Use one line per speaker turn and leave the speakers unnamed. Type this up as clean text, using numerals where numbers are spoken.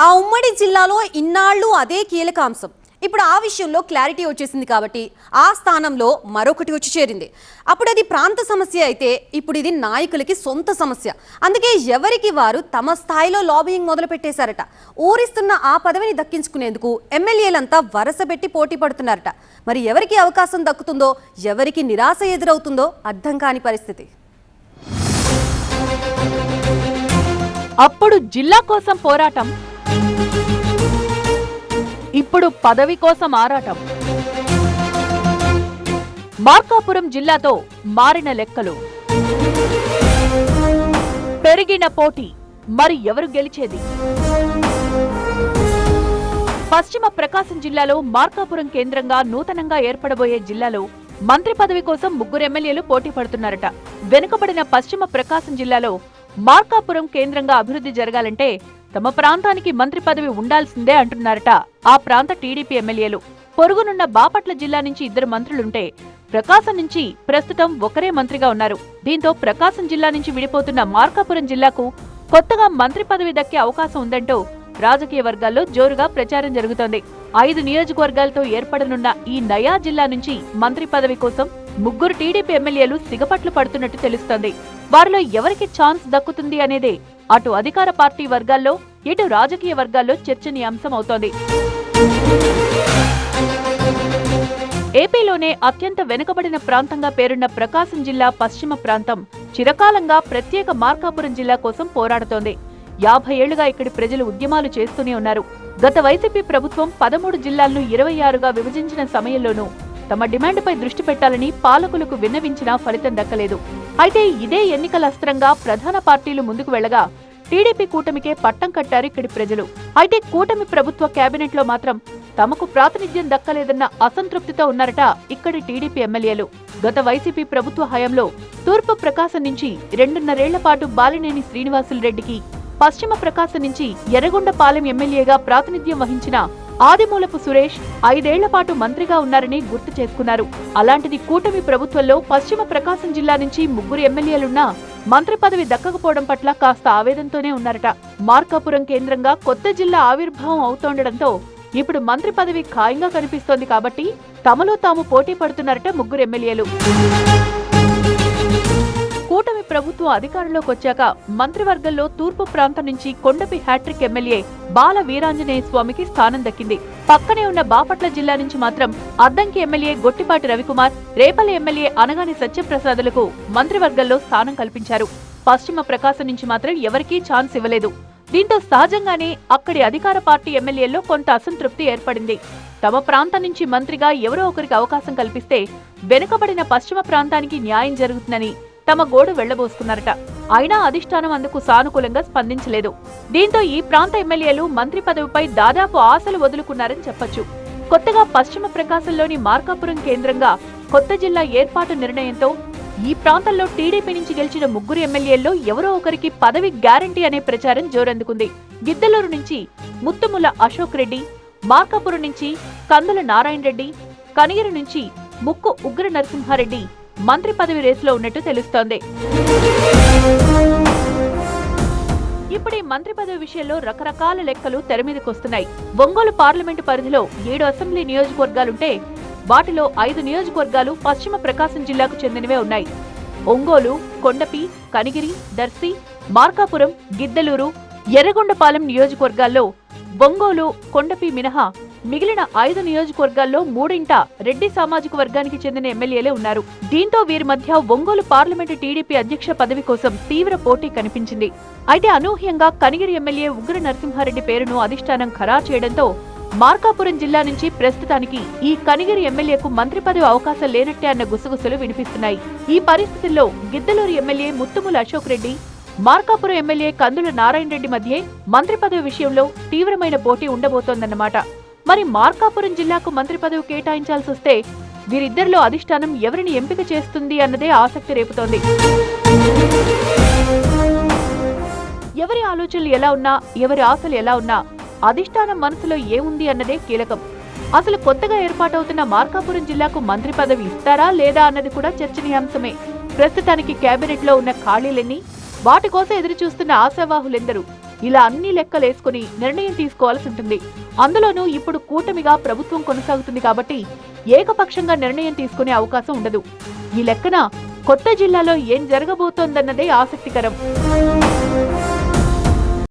ఆ ఉమ్మడి జిల్లాలో ఇన్నాళ్ళు అదే కీలక అంశం. ఇప్పుడు ఆ విషయంలో క్లారిటీ వచ్చేసింది కాబట్టి ఆ స్థానంలో మరొకటి వచ్చి చేరింది. అప్పుడు అది ప్రాంత సమస్య అయితే ఇప్పుడు ఇది నాయకులకి సొంత సమస్య. అందుకే ఎవరికి వారు తమ స్థాయిలో లాబియింగ్ మొదలు పెట్టేశారట. ఊరిస్తున్న ఆ పదవిని దక్కించుకునేందుకు ఎమ్మెల్యేలంతా వరసబెట్టి పోటీ పడుతున్నారట. మరి ఎవరికి అవకాశం దక్కుతుందో, ఎవరికి నిరాశ ఎదురవుతుందో అర్థం కాని పరిస్థితి.
అప్పుడు జిల్లా కోసం పోరాటం, ఇప్పుడు పదవి కోసం ఆరాటం. మార్కాపురం జిల్లాతో మారిన లెక్కలు, పెరిగిన పోటీ, మరి ఎవరు గెలిచేది? పశ్చిమ ప్రకాశం జిల్లాలో మార్కాపురం కేంద్రంగా నూతనంగా ఏర్పడబోయే జిల్లాలో మంత్రి పదవి కోసం 3 ఎమ్మెల్యేలు పోటీ పడుతున్నారట. వెనుకబడిన పశ్చిమ ప్రకాశం జిల్లాలో మార్కాపురం కేంద్రంగా అభివృద్ధి జరగాలంటే తమ ప్రాంతానికి మంత్రి పదవి ఉండాల్సిందే అంటున్నారట ఆ ప్రాంత టీడీపీ ఎమ్మెల్యేలు. పొరుగునున్న బాపట్ల జిల్లా నుంచి 2 మంత్రులుంటే ప్రకాశం నుంచి ప్రస్తుతం ఒకరే మంత్రిగా ఉన్నారు. దీంతో ప్రకాశం జిల్లా నుంచి విడిపోతున్న మార్కాపురం జిల్లాకు కొత్తగా మంత్రి పదవి దక్కే అవకాశం ఉందంటూ రాజకీయ వర్గాల్లో జోరుగా ప్రచారం జరుగుతోంది. 5 నియోజకవర్గాలతో ఏర్పడనున్న ఈ నయా జిల్లా నుంచి మంత్రి పదవి కోసం 3 టీడీపీ ఎమ్మెల్యేలు సిగపట్లు పడుతున్నట్టు తెలుస్తోంది. వారిలో ఎవరికి ఛాన్స్ దక్కుతుంది అనేదే అటు అధికార పార్టీ వర్గాల్లో, ఇటు రాజకీయ వర్గాల్లో చర్చనీయాంశం అవుతోంది. ఏపీలోనే అత్యంత వెనుకబడిన ప్రాంతంగా పేరున్న ప్రకాశం జిల్లా పశ్చిమ ప్రాంతం చిరకాలంగా ప్రత్యేక మార్కాపురం జిల్లా కోసం పోరాడుతోంది. 50 ఏళ్లుగా ఇక్కడి ప్రజలు ఉద్యమాలు చేస్తూనే ఉన్నారు. గత వైసీపీ ప్రభుత్వం 13 జిల్లాలను 26గా విభజించిన సమయంలోనూ తమ డిమాండ్పై దృష్టి పెట్టాలని పాలకులకు విన్నవించినా ఫలితం దక్కలేదు. అయితే ఇదే ఎన్నికల అస్త్రంగా ప్రధాన పార్టీలు ముందుకు వెళ్లగా టీడీపీ కూటమికే పట్టం కట్టారు ఇక్కడి ప్రజలు. అయితే కూటమి ప్రభుత్వ కేబినెట్ లో మాత్రం తమకు ప్రాతినిధ్యం దక్కలేదన్న అసంతృప్తితో ఉన్నారట ఇక్కడి టీడీపీ ఎమ్మెల్యేలు. గత వైసీపీ ప్రభుత్వ హయాంలో తూర్పు ప్రకాశం నుంచి 2.5 ఏళ్ల పాటు బాలినేని శ్రీనివాసులరెడ్డికి, పశ్చిమ ప్రకాశం నుంచి ఎర్రగొండపాలెం ఎమ్మెల్యేగా ప్రాతినిధ్యం వహించిన ఆదిమూలపు సురేష్ 5 ఏళ్ల పాటు మంత్రిగా ఉన్నారని గుర్తు చేసుకున్నారు. అలాంటిది కూటమి ప్రభుత్వంలో పశ్చిమ ప్రకాశం జిల్లా నుంచి 3 ఎమ్మెల్యేలున్నా మంత్రి పదవి దక్కకపోవడం పట్ల కాస్త ఆవేదనతోనే ఉన్నారట. మార్కాపురం కేంద్రంగా కొత్త జిల్లా ఆవిర్భావం అవుతోండడంతో ఇప్పుడు మంత్రి పదవి ఖాయంగా కనిపిస్తోంది కాబట్టి తమలో తాము పోటీ పడుతున్నారట 3 ఎమ్మెల్యేలు. కూటమి ప్రభుత్వం అధికారంలోకి వచ్చాక మంత్రివర్గంలో తూర్పు ప్రాంతం నుంచి కొండపి హ్యాట్రిక్ ఎమ్మెల్యే బాల వీరాంజనేయ స్వామికి స్థానం దక్కింది. పక్కనే ఉన్న బాపట్ల జిల్లా నుంచి మాత్రం అద్దంకి ఎమ్మెల్యే గొట్టిపాటి రవికుమార్, రేపల్లి ఎమ్మెల్యే అనగాని సత్యప్రసాదులకు మంత్రివర్గంలో స్థానం కల్పించారు. పశ్చిమ ప్రకాశం నుంచి మాత్రం ఎవరికీ ఛాన్స్ ఇవ్వలేదు. దీంతో సహజంగానే అక్కడి అధికార పార్టీ ఎమ్మెల్యేల్లో కొంత అసంతృప్తి ఏర్పడింది. తమ ప్రాంతం నుంచి మంత్రిగా ఎవరో ఒకరికి అవకాశం కల్పిస్తే వెనుకబడిన పశ్చిమ ప్రాంతానికి న్యాయం జరుగుతుందని తమ గోడు వెళ్లబోసుకున్నారట. అయినా అధిష్టానం అందుకు సానుకూలంగా స్పందించలేదు. దీంతో ఈ ప్రాంత ఎమ్మెల్యేలు మంత్రి పదవిపై దాదాపు ఆశలు వదులుకున్నారని చెప్పొచ్చు. కొత్తగా పశ్చిమ ప్రకాశంలోని మార్కాపురం కేంద్రంగా కొత్త జిల్లా ఏర్పాటు నిర్ణయంతో ఈ ప్రాంతంలో టీడీపీ నుంచి గెలిచిన 3 ఎమ్మెల్యేల్లో ఎవరో ఒకరికి పదవి గ్యారంటీ అనే ప్రచారం జోరందుకుంది. గిద్దలూరు నుంచి ముత్తుముల అశోక్ రెడ్డి, మార్కాపురం నుంచి కందుల నారాయణ రెడ్డి, కనిగిరి నుంచి ముక్కు ఉగ్ర నరసింహారెడ్డి మంత్రి పదవి రేసులో ఉన్నట్టు తెలుస్తోంది. ఇప్పుడు ఈ మంత్రి పదవి విషయంలో రకరకాల లెక్కలు తెరమీదకొస్తున్నాయి. ఒంగోలు పార్లమెంటు పరిధిలో 7 అసెంబ్లీ నియోజకవర్గాలుంటే వాటిలో 5 నియోజకవర్గాలు పశ్చిమ ప్రకాశం జిల్లాకు చెందినవే ఉన్నాయి. ఒంగోలు, కొండపి, కనిగిరి, దర్శి, మార్కాపురం, గిద్దలూరు, ఎర్రగొండపాలెం నియోజకవర్గాల్లో ఒంగోలు, కొండపి మినహా మిగిలిన 5 నియోజకవర్గాల్లో 3 రెడ్డి సామాజిక వర్గానికి చెందిన ఎమ్మెల్యేలే ఉన్నారు. దీంతో వీరి మధ్య ఒంగోలు పార్లమెంటు టీడీపీ అధ్యక్ష పదవి కోసం తీవ్ర పోటీ కనిపించింది. అయితే అనూహ్యంగా కనిగిరి ఎమ్మెల్యే ఉగ్ర నరసింహారెడ్డి పేరును అధిష్టానం ఖరారు చేయడంతో మార్కాపురం జిల్లా నుంచి ప్రస్తుతానికి ఈ కనిగిరి ఎమ్మెల్యేకు మంత్రి పదవి అవకాశం లేనట్టే అన్న గుసగుసలు వినిపిస్తున్నాయి. ఈ పరిస్థితుల్లో గిద్దలూరు ఎమ్మెల్యే ముత్తుముల అశోక్ రెడ్డి, మార్కాపురం ఎమ్మెల్యే కందుల నారాయణ రెడ్డి మధ్యే మంత్రి పదవి విషయంలో తీవ్రమైన పోటీ ఉండబోతోందన్నమాట. మరి మార్కాపురం జిల్లాకు మంత్రి పదవి కేటాయించాల్సి వస్తే వీరిద్దరిలో అధిష్టానం ఎవరిని ఎంపిక చేస్తుంది అన్నదే ఆసక్తి రేపుతోంది. ఎవరి ఆలోచనలు ఎలా ఉన్నా, ఎవరి ఆశలు ఎలా ఉన్నా అధిష్టానం మనసులో ఏముంది అన్నదే కీలకం. అసలు కొత్తగా ఏర్పాటవుతున్న మార్కాపురం జిల్లాకు మంత్రి పదవి ఇస్తారా లేదా అన్నది కూడా చర్చనీయాంశమే. ప్రస్తుతానికి కేబినెట్ లో ఉన్న ఖాళీలన్నీ, వాటి కోసం ఎదురుచూస్తున్న ఆశావాహులెందరూ ఇలా అన్ని లెక్కలేసుకుని నిర్ణయం తీసుకోవాల్సి ఉంటుంది. అందులోనూ ఇప్పుడు కూటమిగా ప్రభుత్వం కొనసాగుతుంది కాబట్టి ఏకపక్షంగా నిర్ణయం తీసుకునే అవకాశం ఉండదు. ఈ లెక్కన కొత్త జిల్లాలో ఏం జరగబోతోందన్నదే ఆసక్తికరం.